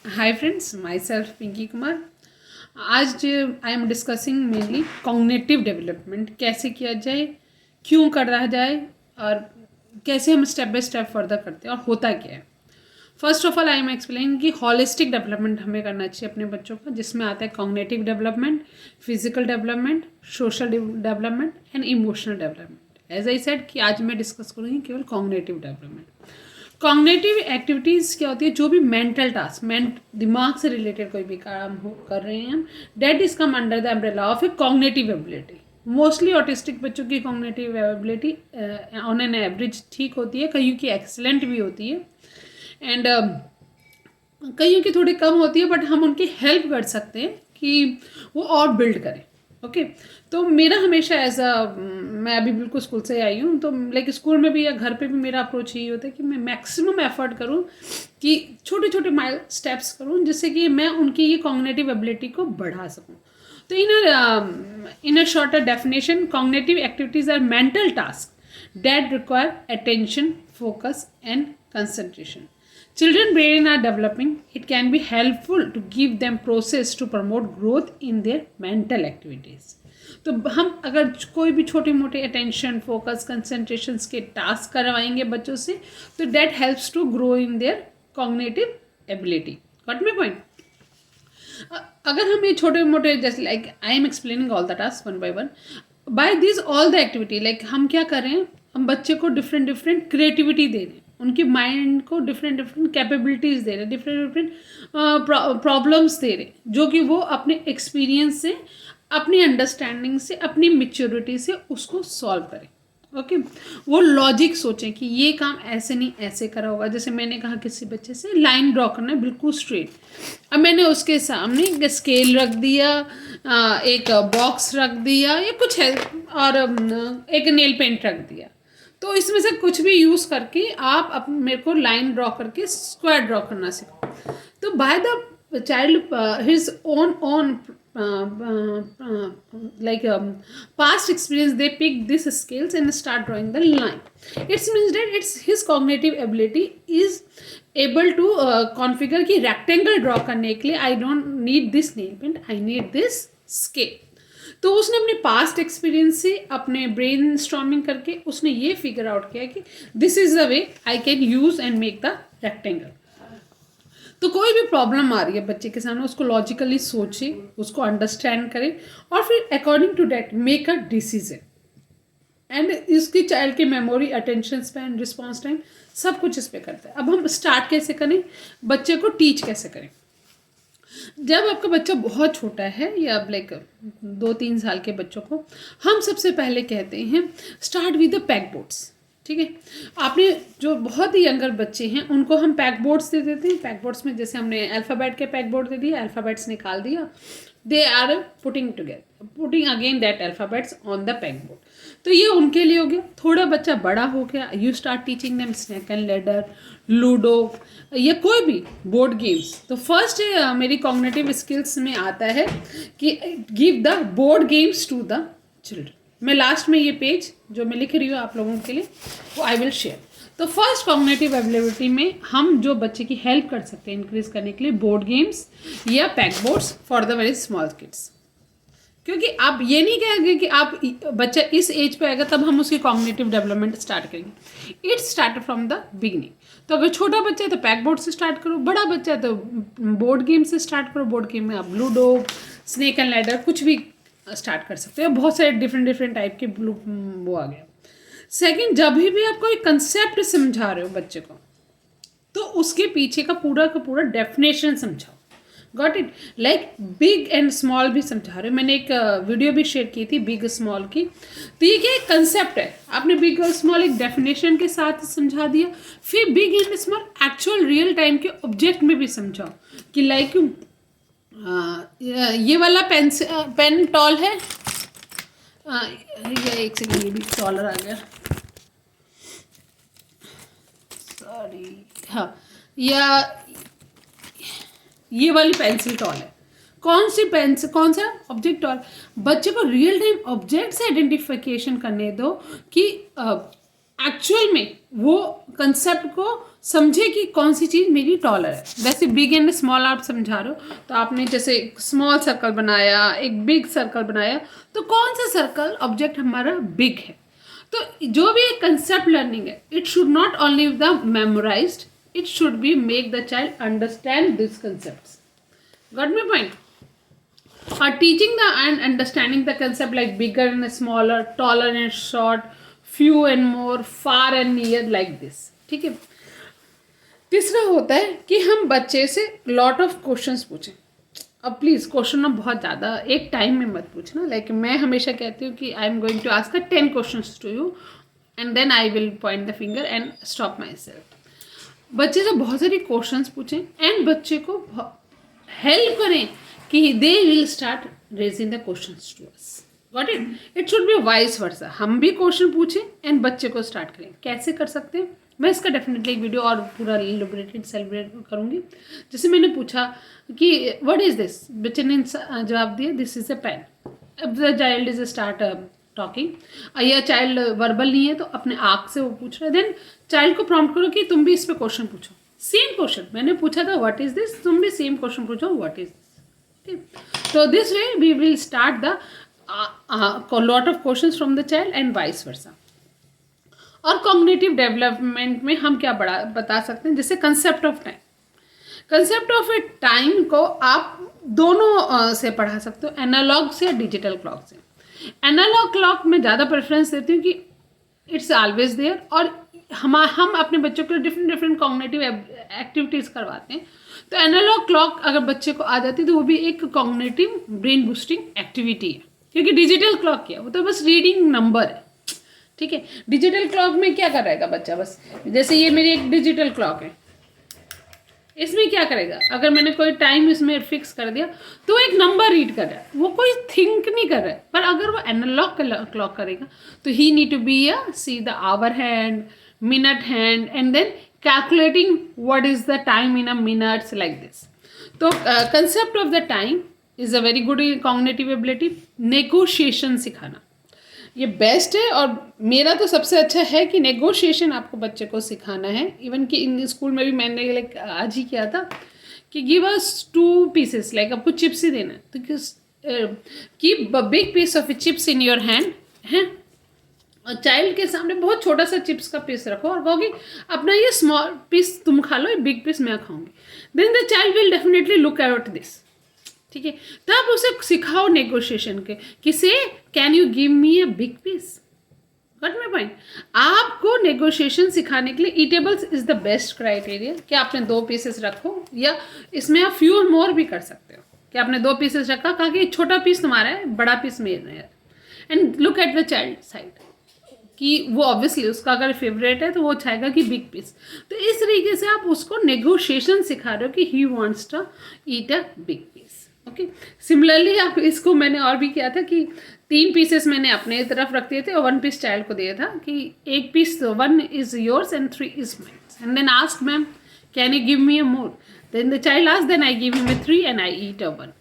Hi friends, myself Pinky Kumar. आज I am discussing mainly cognitive development कैसे किया जाए, क्यों करा जाए और कैसे हम स्टेप बाय स्टेप फर्दर करते हैं और होता क्या है। First of all I am explain कि हॉलिस्टिक डेवलपमेंट हमें करना चाहिए अपने बच्चों का, जिसमें आता है cognitive development, physical development, social development and emotional development. As I said कि आज मैं डिस्कस करूँगी केवल कॉग्निटिव डेवलपमेंट। कॉग्निटिव एक्टिविटीज़ क्या होती है, जो भी मेंटल टास्क, दिमाग से रिलेटेड कोई भी काम हो कर रहे हैं हम, that is come under the umbrella of a cognitive ability. Mostly autistic बच्चों की cognitive ability on an average ठीक होती है, कईयों की एक्सेलेंट भी होती है एंड कईयों की थोड़ी कम होती है, बट हम उनकी हेल्प कर सकते हैं कि वो और बिल्ड करें। ओके तो मेरा हमेशा एज अ मैं अभी बिल्कुल स्कूल से आई हूँ, तो लाइक स्कूल में भी या घर पे भी मेरा अप्रोच यही होता है कि मैं मैक्सिमम एफर्ट करूँ कि छोटे छोटे माइल स्टेप्स करूँ, जिससे कि मैं उनकी ये कॉग्निटिव एबिलिटी को बढ़ा सकूँ। तो in a shorter definition, cognitive activities are mental task that require attention, focus and concentration. Children brain are developing. It can be helpful to give them process to promote growth in their mental activities. तो हम अगर कोई भी छोटे मोटे attention, focus, concentration के task करवाएंगे बच्चों से, तो that helps to grow in their cognitive ability. Got my point? अगर हम ये छोटे मोटे, जैसे like I am explaining all the task one by one, by this all the activity, like हम क्या कर रहे हैं, हम बच्चे को डिफरेंट डिफरेंट क्रिएटिविटी दे रहे हैं, उनकी माइंड को डिफरेंट डिफरेंट कैपेबिलिटीज़ दे रहे हैं, डिफरेंट डिफरेंट प्रॉब्लम्स दे रहे हैं, जो कि वो अपने एक्सपीरियंस से, अपनी अंडरस्टैंडिंग से, अपनी मेच्योरिटी से उसको सॉल्व करें। ओके वो लॉजिक सोचें कि ये काम ऐसे नहीं ऐसे करा होगा। जैसे मैंने कहा किसी बच्चे से लाइन ड्रॉ करना है बिल्कुल स्ट्रेट, अब मैंने उसके सामने एक स्केल रख दिया, एक बॉक्स रख दिया या कुछ है, और एक नेल पेंट रख दिया, तो इसमें से कुछ भी यूज़ करके आप मेरे को लाइन ड्रॉ करके स्क्वायर ड्रॉ करना सीखो। तो by the child his own like past experience, they pick these skills and start drawing the line. It means that it's his cognitive ability is able to configure कि rectangle draw करने के लिए I don't need this nail paint, I need this scale. तो उसने अपने past experience से, अपने brain storming करके उसने ये फिगर आउट किया कि this is the way I can use and make the rectangle. तो कोई भी प्रॉब्लम आ रही है बच्चे के सामने, उसको लॉजिकली सोचे, उसको अंडरस्टैंड करें और फिर according to that make a decision. And इसकी चाइल्ड की memory, attention span, response time, सब कुछ इस पे करता है। अब हम स्टार्ट कैसे करें, बच्चे को टीच कैसे करें। जब आपका बच्चा बहुत छोटा है या लाइक 2-3 साल के बच्चों को हम सबसे पहले कहते हैं start with the pack boards. ठीक है, आपने जो बहुत ही यंगर बच्चे हैं उनको हम पैक बोर्ड्स दे देते हैं। पैक बोर्ड्स में जैसे हमने अल्फ़ाबेट के पैक बोर्ड दे दिया, अल्फ़ाबेट्स निकाल दिया, they are putting again that alphabets on the pack board. तो ये उनके लिए हो गया। थोड़ा बच्चा बड़ा हो गया, you start teaching them snake and ladder, ludo या कोई भी बोर्ड गेम्स। तो फर्स्ट मेरी कॉग्निटिव स्किल्स में आता है कि give the board games to the children. मैं लास्ट में ये पेज जो मैं लिख रही हूँ आप लोगों के लिए वो आई विल शेयर। तो फर्स्ट कॉग्निटिव एबिलिटी में हम जो बच्चे की हेल्प कर सकते हैं इंक्रीज करने के लिए, बोर्ड गेम्स या pack boards for the very small kids. क्योंकि आप ये नहीं कहेंगे कि आप बच्चा इस एज पे आएगा तब हम उसकी कॉग्निटिव डेवलपमेंट स्टार्ट करेंगे। It's start from the beginning. तो अगर छोटा बच्चा है तो पैक बोर्ड से स्टार्ट करो, बड़ा बच्चा है तो बोर्ड गेम से स्टार्ट करो। बोर्ड गेम में आप लूडो, स्नेक एंड लैडर कुछ भी स्टार्ट कर सकते हो। बहुत सारे डिफरेंट टाइप के वो आ गए। सेकेंड, जब भी आप कोई कंसेप्ट समझा रहे हो बच्चे को तो उसके पीछे का पूरा डेफिनेशन समझाओ। Got it? Like big and small भी समझा रहे हो। मैंने एक वीडियो भी शेयर की थी बिग स्मॉल की। तो ये क्या एक कंसेप्ट है, आपने बिग और स्मॉल एक डेफिनेशन के साथ समझा दिया, फिर big and small actual real time के ऑब्जेक्ट में भी समझाओ कि लाइक ये वाला पेन टॉल है, ये एक सेकेंड, ये भी टॉलर आ गया, सॉरी, हाँ, या ये वाली पेंसिल टॉल है। कौन सी पेंसिल, कौन सा ऑब्जेक्ट टॉल। बच्चे को रियल टाइम ऑब्जेक्ट से आइडेंटिफिकेशन करने दो कि एक्चुअल में वो कंसेप्ट को समझे कि कौन सी चीज़ मेरी टॉलर है। वैसे बिग एंड स्मॉल आप समझा रहे हो, तो आपने जैसे स्मॉल सर्कल बनाया, एक बिग सर्कल बनाया, तो कौन सा सर्कल ऑब्जेक्ट हमारा बिग है। तो जो भी एक कंसेप्ट लर्निंग है, it should not only the memorised, it should be make the child understand these concepts. Got my point? Or teaching the and understanding the concept like bigger and smaller, taller and short, few and more, far and near, like this. ठीक है। तीसरा होता है कि हम बच्चे से lot of questions पूछें। अब प्लीज़ क्वेश्चन ना बहुत ज़्यादा एक टाइम में मत पूछना। लाइक मैं हमेशा कहती हूँ कि I am going to ask 10 questions to you and then I will point the finger and stop my self. बच्चे से बहुत सारी क्वेश्चंस पूछें एंड बच्चे को हेल्प करें कि they will start raising the questions to us. Got it? It should be vice versa. हम भी क्वेश्चन पूछें एंड बच्चे को स्टार्ट करें। कैसे कर सकते हैं, मैं इसका डेफिनेटली एक वीडियो और पूरा लिबरेटेड सेलिब्रेट करूँगी। जैसे मैंने पूछा कि व्हाट इज़ दिस, बच्चे ने जवाब दिया दिस इज़ अ पेन। अब the child is start talking, या चाइल्ड वर्बल नहीं है तो अपने आँख से वो पूछ रहे, देन चाइल्ड को प्रॉम्प्ट करो कि तुम भी इस पे क्वेश्चन पूछो। सेम क्वेश्चन मैंने पूछा था व्हाट इज दिस, तुम भी सेम क्वेश्चन पूछो व्हाट इज दिस। तो this way we will start the lot of questions from the child and vice versa. और कॉग्निटिव डेवलपमेंट में हम क्या बता सकते हैं, जैसे concept of time. Concept of A time को आप दोनों से पढ़ा सकते हो, एनालॉग से या डिजिटल क्लॉक से। एनालॉग क्लॉक में ज़्यादा प्रेफरेंस देती हूँ कि इट्स ऑलवेज देयर, और हम अपने बच्चों को डिफरेंट कॉग्निटिव एक्टिविटीज़ करवाते हैं। तो एनालॉग क्लॉक अगर बच्चे को आ जाती है तो वो भी एक कॉग्निटिव ब्रेन बूस्टिंग एक्टिविटी है, क्योंकि डिजिटल क्लॉक क्या है, वो तो बस रीडिंग नंबर है। ठीक है, डिजिटल क्लॉक में क्या कर रहेगा बच्चा, बस जैसे ये मेरी एक डिजिटल क्लॉक है, इसमें क्या करेगा, अगर मैंने कोई टाइम इसमें फिक्स कर दिया तो एक नंबर रीड कर रहा है, वो कोई थिंक नहीं कर रहा है। पर अगर वो एनालॉग क्लॉक करेगा तो he need to be see the hour hand, minute hand, and then calculating what is the time in a minutes, like this. तो concept of the time is a very good cognitive ability. Negotiation सिखाना ये best है, और मेरा तो सबसे अच्छा है कि नेगोशिएशन आपको बच्चे को सिखाना है। इवन कि इन स्कूल में भी मैंने लाइक आज ही किया था कि गिव अस 2 पीसेस, लाइक आपको चिप्स ही देना है तो keep big piece of chips in your hand है, और चाइल्ड के सामने बहुत छोटा सा चिप्स का पीस रखो और कहोगे अपना ये स्मॉल पीस तुम खा लो, ये बिग पीस मैं खाऊंगी। Then the child will definitely look at this. ठीक है, तब उसे सिखाओ नेगोशिएशन के, किसे can you give me a big piece. Got my point? आपको नेगोशिएशन सिखाने के लिए eatables is the best criteria कि आपने 2 पीसेस रखो, या इसमें आप फ्यू मोर भी कर सकते हो कि आपने 2 पीसेस रखा, कहा कि छोटा पीस तुम्हारा है, बड़ा पीस मेरा है, and look at the child side कि वो ऑब्वियसली उसका अगर फेवरेट है तो वो चाहेगा कि बिग पीस। तो इस तरीके से आप उसको नेगोशिएशन सिखा रहे हो कि he wants to eat a big piece. Okay, similarly आप इसको मैंने और भी किया था कि 3 पीसेस मैंने अपने तरफ रख दिए थे और 1 पीस चाइल्ड को दिया था कि 1 piece 1 is yours and 3 is mine, and then ask ma'am can you give me a more, then the child ask, then I give him 3 and I eat a 1।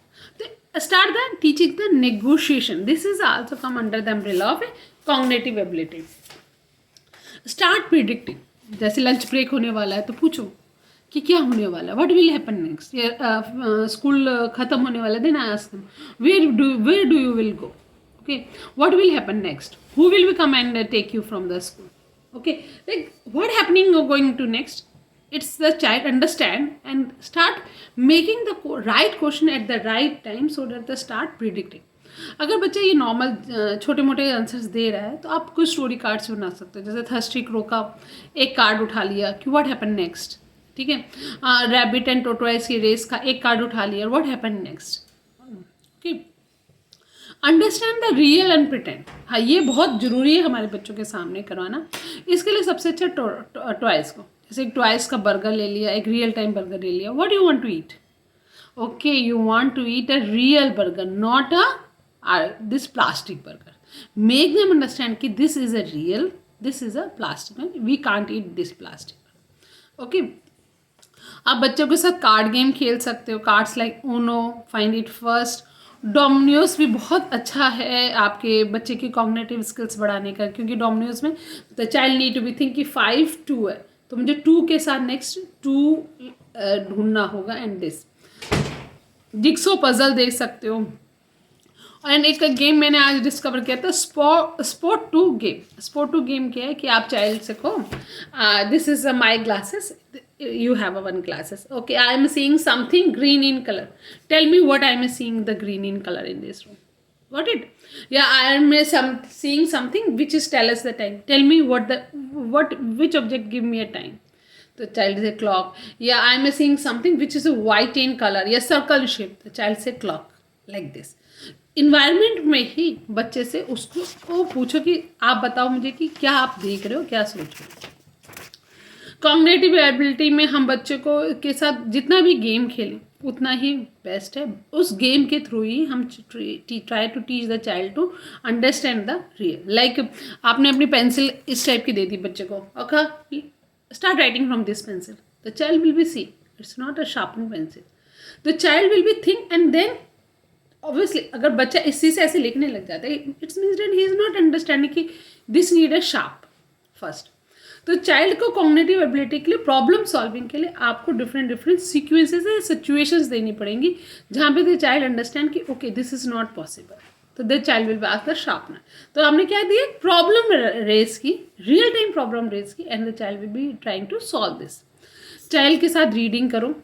तो start the teaching the negotiation, this is also come under the umbrella of a cognitive ability. Start predicting, जैसे lunch break होने वाला है तो पूछो कि क्या होने वाला है, what will happen next. School खत्म होने वाला है, then I ask them where do you will go, okay, what will happen next, who will be come and take you from the school, okay, like what happening going to next. It's the child understand and start making the right question at the right time so that they start predicting. अगर बच्चा ये normal छोटे मोटे answers दे रहा है तो आप कुछ स्टोरी कार्ड्स बना सकते हो, जैसे थर्स्टी क्रो का एक कार्ड उठा लिया कि व्हाट हैपन नेक्स्ट। ठीक है, रैबिट एंड टोटवाइस की रेस का एक कार्ड उठा लिया, what happen next. Okay, understand the real and pretend. हाँ, ये बहुत ज़रूरी है हमारे बच्चों के सामने करवाना। इसके लिए सबसे अच्छा टॉयज़ को, जैसे एक टॉयज़ का बर्गर ले लिया, एक रियल टाइम बर्गर ले लिया, what you want to eat, okay, you want to eat a real burger, not this plastic burger. Make them understand कि this is a real, this is a plastic one, we can't eat this plastic। Okay, आप बच्चों के साथ card game खेल सकते हो, cards like Uno, find it first, Domino's भी बहुत अच्छा है आपके बच्चे की कॉग्निटिव स्किल्स बढ़ाने का, क्योंकि डोमिनोज में the child need to be think कि 5 2 है, तो मुझे 2 के साथ नेक्स्ट 2 ढूंढना होगा। एंड दिस जिक्सो पजल देख सकते हो। एंड एक गेम मैंने आज डिस्कवर किया था, sport to game. Sport to game क्या है कि आप चाइल्ड से कहो this is my glasses, you have a one glasses, okay, I am seeing something green in color, tell me what I am seeing the green in color in this room, got it? Yeah, I am seeing something which is tell us the time, tell me which object give me a time. The child say clock. Yeah, I am seeing something which is a white in color, yeah, circle shape, the child say clock, like this. Environment में ही बच्चे से उसको पूछो कि आप बताओ मुझे कि क्या आप देख रहे हो, क्या सोच रहे हो। कॉग्निटिव एबिलिटी में हम बच्चे को के साथ जितना भी गेम खेलें उतना ही बेस्ट है। उस गेम के थ्रू ही हम try to teach the child to understand the real. Like आपने अपनी पेंसिल इस टाइप की दे दी बच्चे को, okay start writing from this pencil, the child will be see it's not a sharpen pencil, the child will be think and then obviously अगर बच्चा इसी से ऐसे लिखने लग जाता है it's means that he is not understanding कि this need a sharp first. तो चाइल्ड को कॉग्निटिव एबिलिटी के लिए, प्रॉब्लम सॉल्विंग के लिए आपको डिफरेंट सीक्वेंसेस या सिचुएशंस देनी पड़ेंगी जहाँ पे द चाइल्ड अंडरस्टैंड कि okay this is not possible, तो the child will be asked the sharpener. तो आपने क्या दिया, प्रॉब्लम रेज की, रियल टाइम प्रॉब्लम रेज की, and the child will be trying to solve this. Child के साथ रीडिंग करो।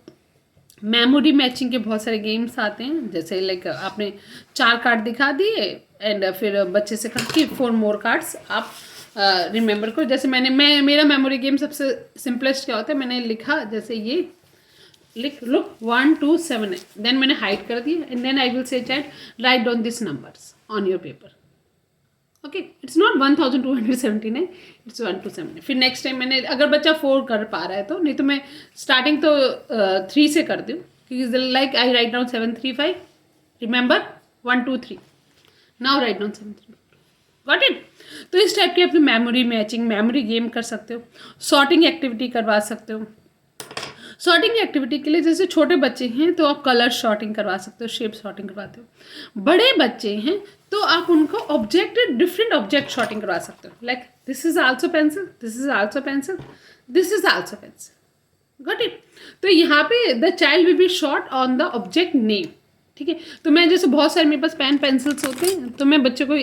मेमोरी मैचिंग के बहुत सारे गेम्स आते हैं, जैसे लाइक आपने 4 कार्ड दिखा दिए एंड फिर बच्चे से कहा कि 4 मोर कार्ड्स आप रिमेंबर करो। जैसे मेरा मेमोरी गेम सबसे सिंपलेस्ट क्या होता है, मैंने लिखा जैसे ये लिख लो 1 2 7 है, देन मैंने हाइड कर दिया and then I will say child write down this numbers on your paper, okay it's not 1217 है, इट्स 1 to 7। फिर नेक्स्ट टाइम मैंने अगर बच्चा 4 कर पा रहा है तो, नहीं तो मैं स्टार्टिंग तो 3 से कर दूँ, क्योंकि like I write down 7 3 5 remember 1 2 3 now write down 7 3 got it. तो इस टाइप की अपनी मेमोरी मैचिंग, मेमोरी गेम कर सकते हो। सॉर्टिंग एक्टिविटी करवा सकते हो। सॉर्टिंग एक्टिविटी के लिए जैसे छोटे बच्चे हैं तो आप कलर सॉर्टिंग करवा सकते हो, शेप सॉर्टिंग करवाते हो। बड़े बच्चे हैं तो आप उनको डिफरेंट ऑब्जेक्ट सॉर्टिंग करवा सकते हो, like this is also pencil, this is also pencil, this is also pencil, got it. तो यहाँ पे the child will B short on the object name, ठीक है। तो मैं जैसे बहुत सारे मेरे पास पेन पेंसिल्स होते हैं तो मैं बच्चे को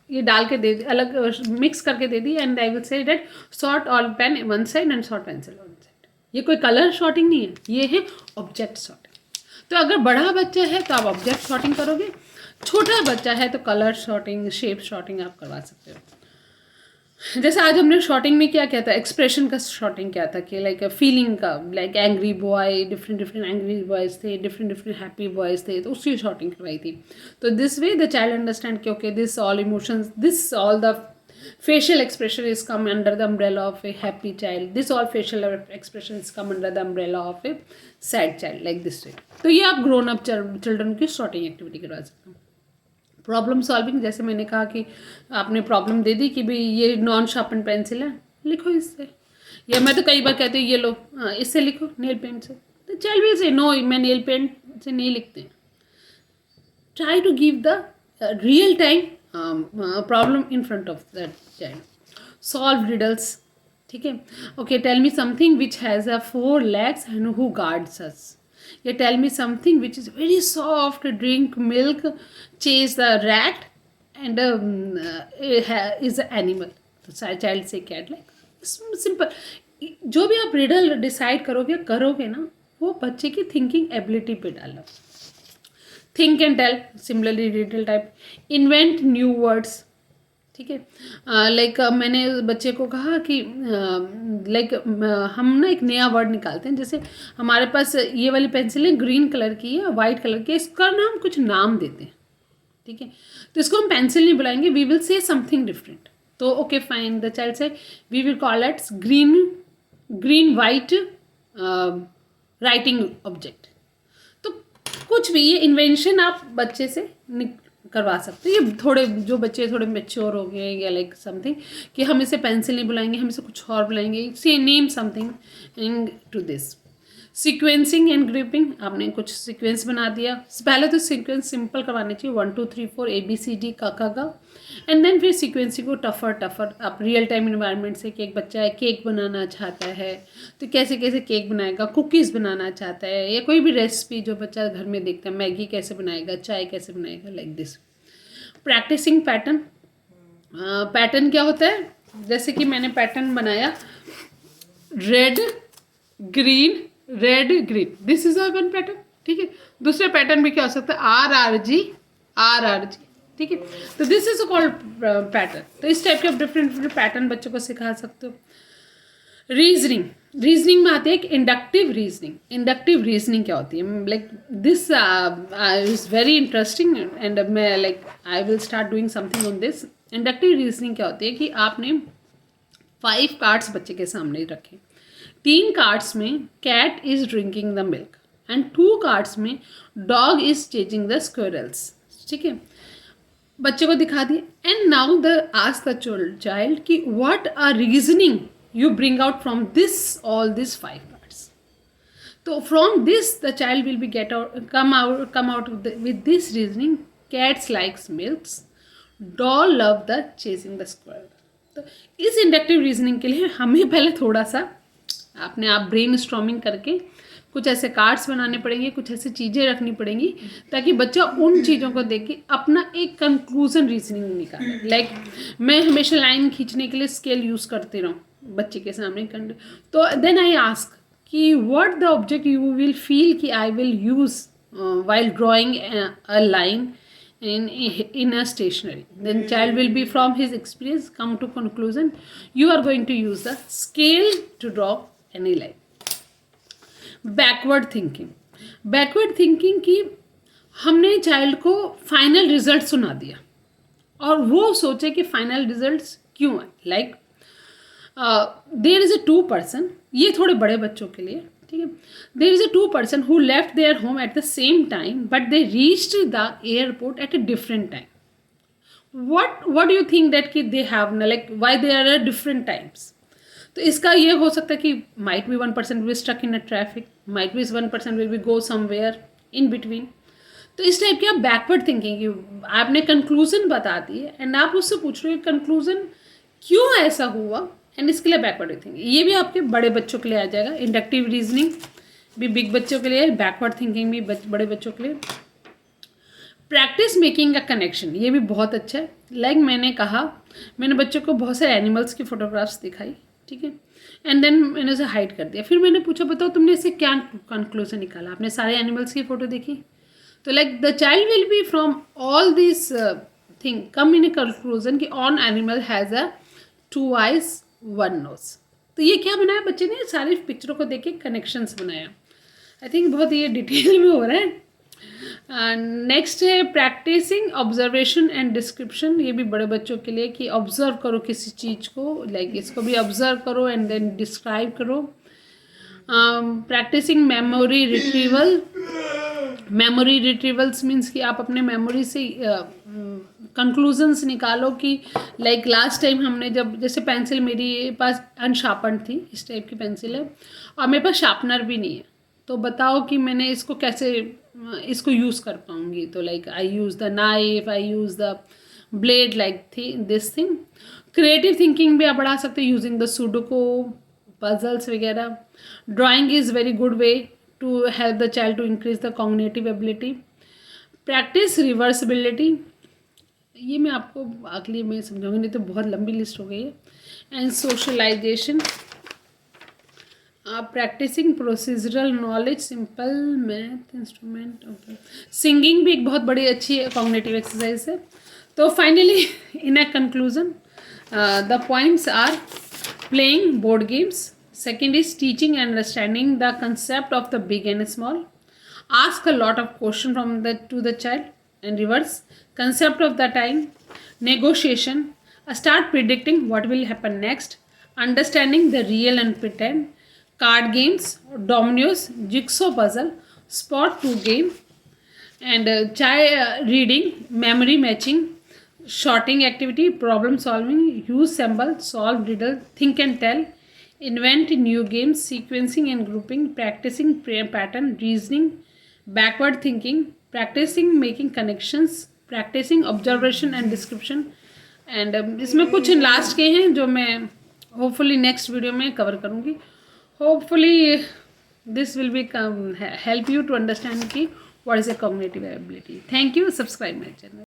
ये डाल के दे दी, अलग मिक्स करके दे दी, and I will say that sort all pen one side and sort pencil one side. ये कोई कलर शॉर्टिंग नहीं है, ये है ऑब्जेक्ट शॉर्टिंग। तो अगर बड़ा बच्चा है तो आप ऑब्जेक्ट शॉर्टिंग करोगे, छोटा बच्चा है तो कलर शॉर्टिंग, शेप शॉर्टिंग आप करवा सकते हो। जैसे आज हमने शॉर्टिंग में क्या था, एक्सप्रेशन का शॉर्टिंग क्या था कि लाइक फीलिंग का, like angry boy, different angry boys थे, डिफरेंट हैप्पी बॉयज़ थे, तो उसकी शॉर्टिंग करवाई थी। तो this way the child understand कि okay this all emotions, this all the facial expression is come under the umbrella of a happy child, this all facial expression is come under the umbrella of a sad child, like this way। तो ये आप grown up children की shorting activity करवा सकते हो। Problem solving, जैसे मैंने कहा कि आपने प्रॉब्लम दे दी कि भाई ये नॉन शार्पन पेंसिल है, लिखो इससे, या मैं तो कई बार कहती हूँ ये लो इससे लिखो नेल पेंट से, तो चाइल्ड विल से नो मैं नेल पेंट से नहीं लिखते। Try to give the real time problem in front of that child. Solve riddles, ठीक है। Okay tell me something which has a 4 legs and who guards us। You tell me something which is very soft, drink milk, chase the rat, and is an animal। तो child say cat, like simple। जो भी आप riddle decide करोगे ना, वो बच्चे की thinking ability पे डालो। Think and tell, similarly riddle type. Invent new words, ठीक है। लाइक मैंने बच्चे को कहा कि लाइक हम ना एक नया वर्ड निकालते हैं, जैसे हमारे पास ये वाली पेंसिल है, ग्रीन कलर की है, वाइट कलर की है, इसका ना हम कुछ नाम देते हैं, ठीक है। तो इसको हम पेंसिल नहीं बुलाएंगे, we will say something different. तो ओके फाइन, द चाइल्ड से we will call it green white writing object. तो कुछ भी ये इन्वेंशन आप बच्चे से करवा सकते हैं। ये थोड़े जो बच्चे थोड़े मेच्योर हो गए या लाइक समथिंग कि हम इसे पेंसिल नहीं बुलाएंगे, हम इसे कुछ और बुलाएंगे, say name something to this. Sequencing and grouping, आपने कुछ सीक्वेंस बना दिया। पहले तो सीक्वेंस सिंपल करवानी चाहिए, 1 2 3 4 ABCD का, एंड देन फिर सीक्वेंसिंग को टफर आप रियल टाइम इन्वायरमेंट से, कि एक बच्चा है केक बनाना चाहता है तो कैसे कैसे केक बनाएगा, कुकीज़ बनाना चाहता है, या कोई भी रेसिपी जो बच्चा घर में देखता है, मैगी कैसे बनाएगा, चाय कैसे बनाएगा, like this. Practicing pattern, pattern क्या होता है, जैसे कि मैंने पैटर्न बनाया red green red green, this is a one pattern, ठीक है। दूसरा पैटर्न भी क्या हो सकता है, RRG, ठीक है। तो दिस इज कॉल्ड पैटर्न। तो इस टाइप के आप डिफरेंट पैटर्न बच्चों को सिखा सकते हो। रीजनिंग में आती है एक इंडक्टिव रीजनिंग क्या होती है, like this is very interesting and मैं like I will start doing something on this. Inductive reasoning क्या होती है कि आपने 5 कार्ड्स बच्चे के सामने रखे, 3 कार्ड्स में cat is drinking the milk and 2 cards में dog is chasing the squirrels, ठीक है। बच्चे को दिखा दिए and now the ask the child कि what are reasoning you bring out from this all these 5 cards. So from this the child will be come out with this reasoning, cats likes milks, doll love the chasing the squirrel. तो इस inductive reasoning के लिए हमें पहले थोड़ा सा अपने आप ब्रेन स्टॉर्मिंग करके कुछ ऐसे कार्ड्स बनाने पड़ेंगे, कुछ ऐसी चीज़ें रखनी पड़ेंगी ताकि बच्चा उन चीज़ों को देख के अपना एक कंक्लूजन रीजनिंग निकाले। लाइक मैं हमेशा लाइन खींचने के लिए स्केल यूज़ करती रहूँ बच्चे के सामने, तो देन आई आस्क कि what the object you will feel कि I will use while drawing a line in a stationery. Then child will be from his experience come to conclusion you are going to use the scale to draw any line. Backward thinking की हमने child को final result सुना दिया और वो सोचे कि final results क्यों है। Like there is a 2 person, ये थोड़े बड़े बच्चों के लिए, ठीक है। There is a 2 person who left their home at the same time but they reached the airport at a different time. what do you think that कि they have like why they are at different times? तो इसका ये हो सकता है कि might be 1 person will be stuck in a traffic, might be 1 person will be go somewhere in between. तो इस टाइप की आप बैकवर्ड थिंकिंग की आपने कंक्लूजन बता दी है एंड आप उससे पूछ रहे हो कंक्लूजन क्यों ऐसा हुआ, एंड इसके लिए बैकवर्ड थिंकिंग। ये भी आपके बड़े बच्चों के लिए आ जाएगा। इंडक्टिव रीजनिंग भी बिग बच्चों के लिए, बैकवर्ड थिंकिंग भी बड़े बच्चों के लिए। प्रैक्टिस मेकिंग अ कनेक्शन, ये भी बहुत अच्छा है। लाइक मैंने कहा, मैंने बच्चों को बहुत सारे एनिमल्स की फोटोग्राफ्स दिखाई, ठीक है, एंड देन मैंने उसे हाइड कर दिया। फिर मैंने पूछा बताओ तुमने इससे क्या कंक्लूजन निकाला, आपने सारे एनिमल्स की फ़ोटो देखी। तो like the child will be from all this thing come in a conclusion कि on animal has a 2 eyes 1 nose। तो ये क्या बनाया बच्चे ने, सारी पिक्चरों को देख के कनेक्शंस बनाया। आई थिंक बहुत ये डिटेल में हो रहा है। नेक्स्ट है प्रैक्टिसिंग ऑब्जर्वेशन एंड डिस्क्रिप्शन, ये भी बड़े बच्चों के लिए कि ऑब्जर्व करो किसी चीज़ को, लाइक इसको भी ऑब्जर्व करो एंड देन डिस्क्राइब करो। प्रैक्टिसिंग मेमोरी रिट्रीवल्स मीन्स कि आप अपने मेमोरी से कंक्लूजन्स निकालो कि लाइक लास्ट टाइम हमने जब, जैसे पेंसिल मेरे पास अनशार्पन थी, इस टाइप की पेंसिल है और मेरे पास शार्पनर भी नहीं है, तो बताओ कि मैंने इसको कैसे इसको यूज़ कर पाऊँगी। तो like I use the knife, I use the blade, like this thing. Creative thinking भी आप बढ़ा सकते हो यूजिंग द सुडोको, पजल्स वगैरह। Drawing is very good way to help the child to increase the cognitive ability. Practice reversibility, ये मैं आपको अगली में समझाऊंगी, नहीं तो बहुत लंबी लिस्ट हो गई है। And socialization, practicing procedural knowledge, simple math instrument, okay. Singing भी एक बहुत बड़ी अच्छी कॉग्निटिव एक्सरसाइज है। तो finally in a conclusion the points are playing board games, second is teaching and understanding the concept of the big and small, ask a lot of question from to the child, and reverse concept of the time, negotiation, start predicting what will happen next, understanding the real and pretend, card games, dominoes, jigsaw puzzle, spot 2 game, and reading, memory matching, shorting activity, problem solving, use symbol, solve riddle, think and tell, invent new games, sequencing and grouping, practicing pattern, reasoning, backward thinking, practicing making connections, practicing observation and description. And इसमें कुछ last के हैं जो मैं hopefully next video में cover करूँगी. Hopefully this will be help you to understand कि what is a cognitive ability. Thank you. Subscribe my channel.